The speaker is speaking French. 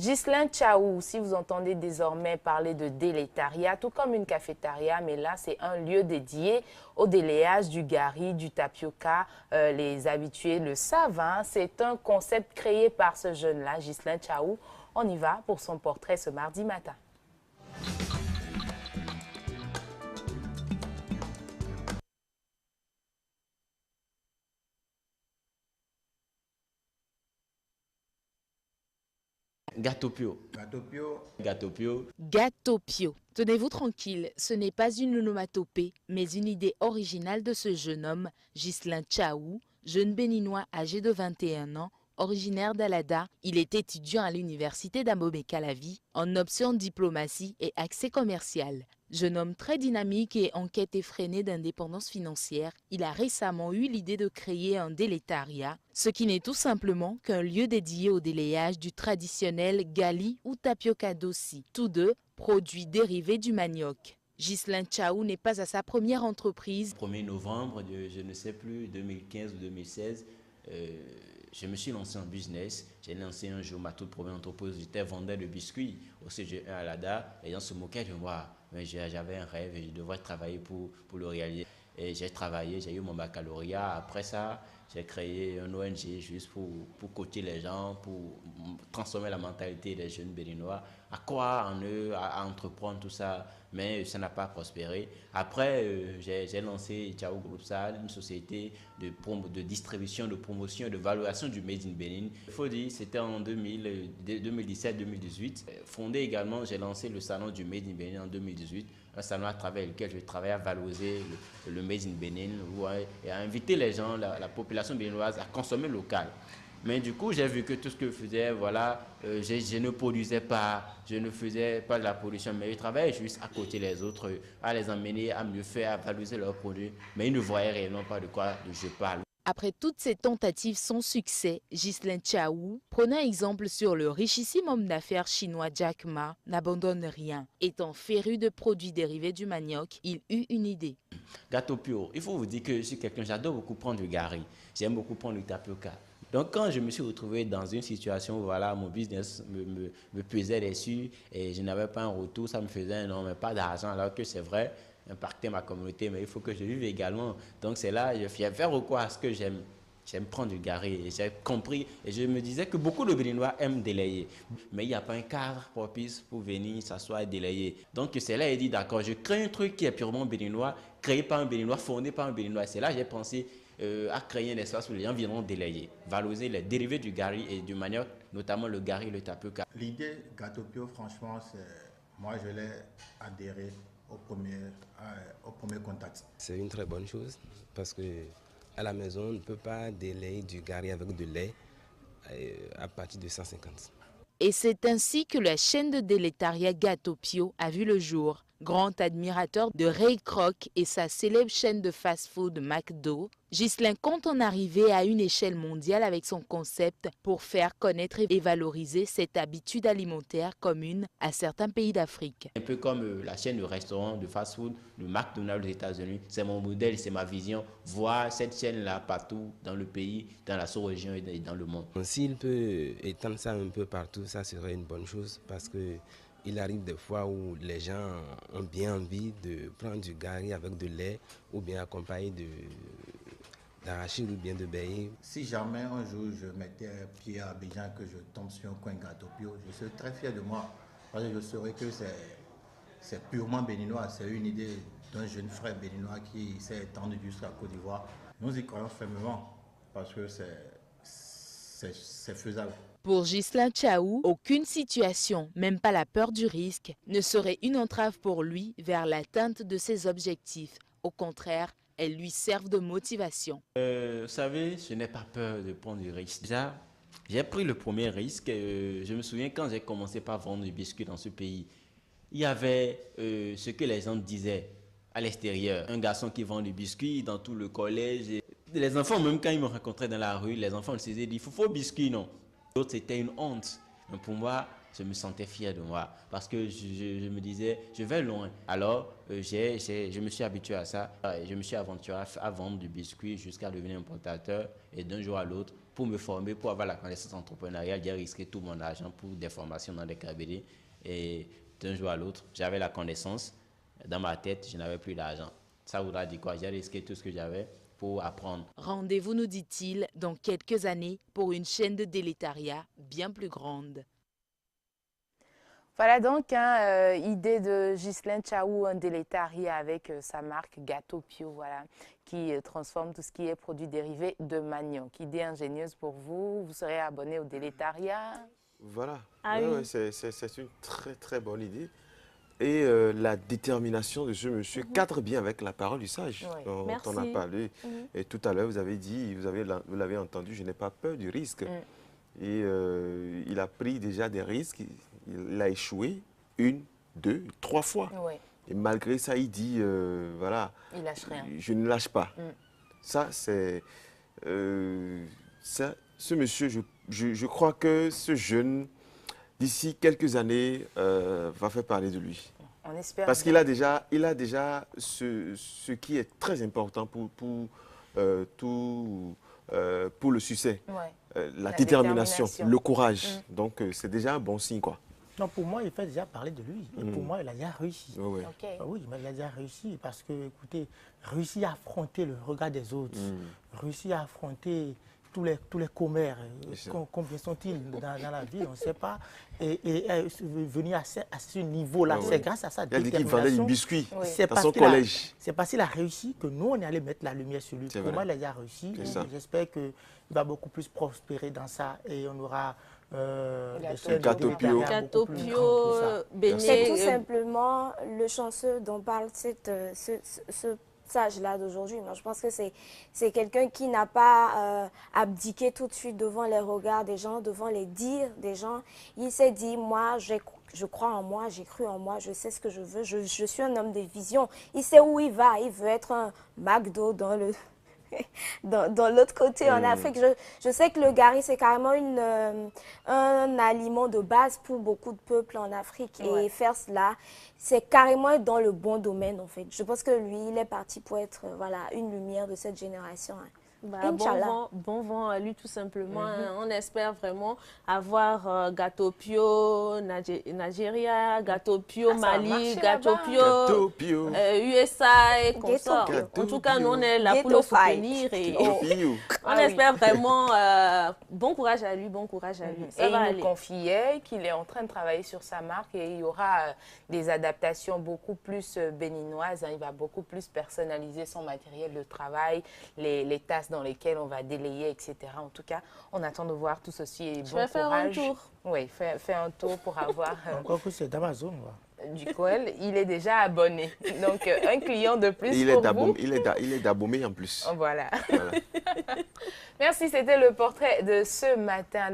Ghislain Tchaou, si vous entendez désormais parler de délétariat, tout comme une cafétéria, mais là, c'est un lieu dédié au délayage du gari, du tapioca. Les habitués le savent, hein. C'est un concept créé par ce jeune-là, Ghislain Tchaou. On y va pour son portrait ce mardi matin. Gatopio. Gatopio. Gatopio. Gatopio. Tenez-vous tranquille, ce n'est pas une onomatopée, mais une idée originale de ce jeune homme, Ghislain Tchaou, jeune béninois âgé de 21 ans, originaire d'Alada. Il est étudiant à l'université d'Amobé-Calavi en option diplomatie et accès commercial. Jeune homme très dynamique et en quête effrénée d'indépendance financière, il a récemment eu l'idée de créer un délétariat, ce qui n'est tout simplement qu'un lieu dédié au délayage du traditionnel gali ou tapioca dossi, tous deux produits dérivés du manioc. Ghislain Tchaou n'est pas à sa première entreprise. 1er novembre de, je ne sais plus, 2015 ou 2016, je me suis lancé en business. J'ai lancé un jour ma toute première entreprise. J'étais vendeur de biscuits au CG1 à l'ADA. Les gens se moquaient de moi. Mais j'avais un rêve et je devrais travailler pour le réaliser. Et j'ai travaillé, j'ai eu mon baccalauréat. Après ça, j'ai créé un ONG juste pour coacher les gens, pour transformer la mentalité des jeunes béninois, à croire en eux, à entreprendre tout ça. Mais ça n'a pas prospéré. Après, j'ai lancé Tchaou Group Sal, une société de distribution, de promotion et de valorisation du Made in Bénin. Il faut dire, c'était en 2017-2018. Fondé également, j'ai lancé le salon du Made in Bénin en 2018. Un salon à travers lequel je travaille à valoriser le Made in Bénin et à inviter les gens, la population béninoise à consommer local. Mais du coup, j'ai vu que tout ce que je faisais, voilà, je ne produisais pas, je ne faisais pas de la pollution, mais je travaillais juste à côté des autres, à les emmener, à mieux faire, à valoriser leurs produits. Mais ils ne voyaient réellement pas de quoi je parle. Après toutes ces tentatives sans succès, Ghislain Tchaou, prenant exemple sur le richissime homme d'affaires chinois Jack Ma, n'abandonne rien. Étant féru de produits dérivés du manioc, il eut une idée. Gatopio, il faut vous dire que je suis quelqu'un, j'adore beaucoup prendre du gari, j'aime beaucoup prendre du tapioca. Donc quand je me suis retrouvé dans une situation où voilà, mon business me pesait dessus et je n'avais pas un retour, ça me faisait non, mais pas d'argent, alors que c'est vrai, impacter ma communauté, mais il faut que je vive également. Donc c'est là, je fais faire recours à ce que j'aime. J'aime prendre du gari et j'ai compris et je me disais que beaucoup de Béninois aiment délayer. Mais il n'y a pas un cadre propice pour venir s'asseoir et délayer. Donc c'est là, il dit d'accord, je crée un truc qui est purement béninois, créé par un béninois, fondé par un béninois. C'est là que j'ai pensé à créer un espace où les gens viendront délayer, valoriser les dérivés du gari et du manioc, notamment le gari et le tapioca. L'idée Gatopio, franchement, moi je l'ai adhéré au premier contact. C'est une très bonne chose parce que à la maison, on ne peut pas délayer du gari avec du lait à partir de 150. Et c'est ainsi que la chaîne de délétariat Gatopio a vu le jour. Grand admirateur de Ray Kroc et sa célèbre chaîne de fast-food McDo, Ghislain compte en arriver à une échelle mondiale avec son concept pour faire connaître et valoriser cette habitude alimentaire commune à certains pays d'Afrique. Un peu comme la chaîne de restaurants, de fast-food, le McDonald's aux États-Unis, c'est mon modèle, c'est ma vision. Voir cette chaîne-là partout dans le pays, dans la sous-région et dans le monde. S'il peut étendre ça un peu partout, ça serait une bonne chose parce que il arrive des fois où les gens ont bien envie de prendre du gari avec de lait ou bien accompagné d'arachide ou bien de beignet. Si jamais un jour je mettais pied à Abidjan, que je tombe sur un coin Gatopio, je serais très fier de moi. Parce que je saurais que c'est purement béninois. C'est une idée d'un jeune frère béninois qui s'est étendu jusqu'à Côte d'Ivoire. Nous y croyons fermement parce que c'est faisable. Pour Ghislain Tchaou, aucune situation, même pas la peur du risque, ne serait une entrave pour lui vers l'atteinte de ses objectifs. Au contraire, elles lui servent de motivation. Vous savez, je n'ai pas peur de prendre du risque. Déjà, j'ai pris le premier risque. Je me souviens quand j'ai commencé par vendre du biscuit dans ce pays, il y avait ce que les gens disaient à l'extérieur. Un garçon qui vend du biscuit dans tout le collège. Et les enfants, même quand ils me rencontraient dans la rue, les enfants se disaient, il faut biscuit, non. D'autres, c'était une honte. Mais pour moi, je me sentais fier de moi parce que je me disais, je vais loin. Alors, je me suis habitué à ça. Je me suis aventuré à vendre du biscuit jusqu'à devenir importateur et d'un jour à l'autre, pour me former, pour avoir la connaissance entrepreneuriale, j'ai risqué tout mon argent pour des formations dans des cabinets. Et d'un jour à l'autre, j'avais la connaissance. Dans ma tête, je n'avais plus d'argent. Ça voudra dire quoi? J'ai risqué tout ce que j'avais pour apprendre. Rendez-vous, nous dit-il, dans quelques années pour une chaîne de délétariat bien plus grande. Voilà donc idée de Ghislain Tchaou, un délétariat avec sa marque Gâteau Pio, voilà, qui transforme tout ce qui est produits dérivés de manioc. Idée ingénieuse pour vous, vous serez abonné au délétariat. Voilà, Ah ouais, oui. ouais, c'est une très très bonne idée. Et la détermination de ce monsieur cadre bien avec la parole du sage Oui. dont Merci. on a parlé. Et tout à l'heure, vous avez dit, vous l'avez entendu, je n'ai pas peur du risque. Et il a pris déjà des risques, il a échoué 1, 2, 3 fois. Oui, Et malgré ça, il dit, voilà, il lâche rien. je ne lâche pas. Ça, c'est... ce monsieur, je crois que ce jeune, d'ici quelques années, va faire parler de lui. On espère. Parce qu'il a déjà ce qui est très important pour le succès. Ouais. La La détermination, détermination. le courage. Donc, c'est déjà un bon signe, quoi. Non, pour moi, il fait déjà parler de lui. Et pour moi, il a déjà réussi. Ouais, ouais. Ok. Oui, mais il a déjà réussi parce que, écoutez, réussir à affronter le regard des autres, réussir à affronter tous les commères, combien sont-ils dans la ville, on ne sait pas, et venir à ce niveau-là, Ouais, c'est ouais. grâce à sa Il a dit qu'il vendait du détermination. biscuit Oui. C'est dans parce son qu'il a- collège. C'est parce qu'il a réussi que nous, on est allé mettre la lumière sur lui. C'est Pour vrai. moi, il a déjà réussi. C'est Et ça. j'espère qu'il va beaucoup plus prospérer dans ça et on aura des chaînes de Gâteau Pio. délétariat Gâteau beaucoup plus Pio, grandes que ça. beignet. C'est tout simplement le chanceux dont parle ce sage-là d'aujourd'hui. Moi, je pense que c'est quelqu'un qui n'a pas abdiqué tout de suite devant les regards des gens, devant les dires des gens. Il s'est dit, moi, je crois en moi, j'ai cru en moi, je sais ce que je veux, je suis un homme de vision. Il sait où il va, il veut être un McDo dans le... dans l'autre côté, en Afrique. Je sais que le gari, c'est carrément un aliment de base pour beaucoup de peuples en Afrique. Ouais. Et faire cela, c'est carrément être dans le bon domaine, en fait. Je pense que lui, il est parti pour être voilà, une lumière de cette génération. Hein. Bah, Inch'Allah. bon vent à lui tout simplement. Hein. On espère vraiment avoir Gâteau Pio Nigeria, Gâteau Pio Ah, ça va Mali, marcher Gâteau là-bas. Pio Gâteau Pio. USA et consorts. Gâteau En tout cas, Pio. nous on est là pour le Ghetto fight. soutenir et Gâteau Pio. on espère vraiment bon courage à lui, bon courage à lui. Et Ça va il aller. nous confiait qu'il est en train de travailler sur sa marque et il y aura des adaptations beaucoup plus béninoises. Hein. Il va beaucoup plus personnaliser son matériel de travail, les tasses dans lesquelles on va délayer, etc. En tout cas, on attend de voir tout ceci et Je bon vais faire un courage. tour. Oui, fais un tour pour avoir Encore que c'est d'Amazon. du Coel. Il est déjà abonné. Donc, un client de plus Et il pour est vous. il est d'Abomey en plus. Voilà. Voilà. Merci, c'était le portrait de ce matin.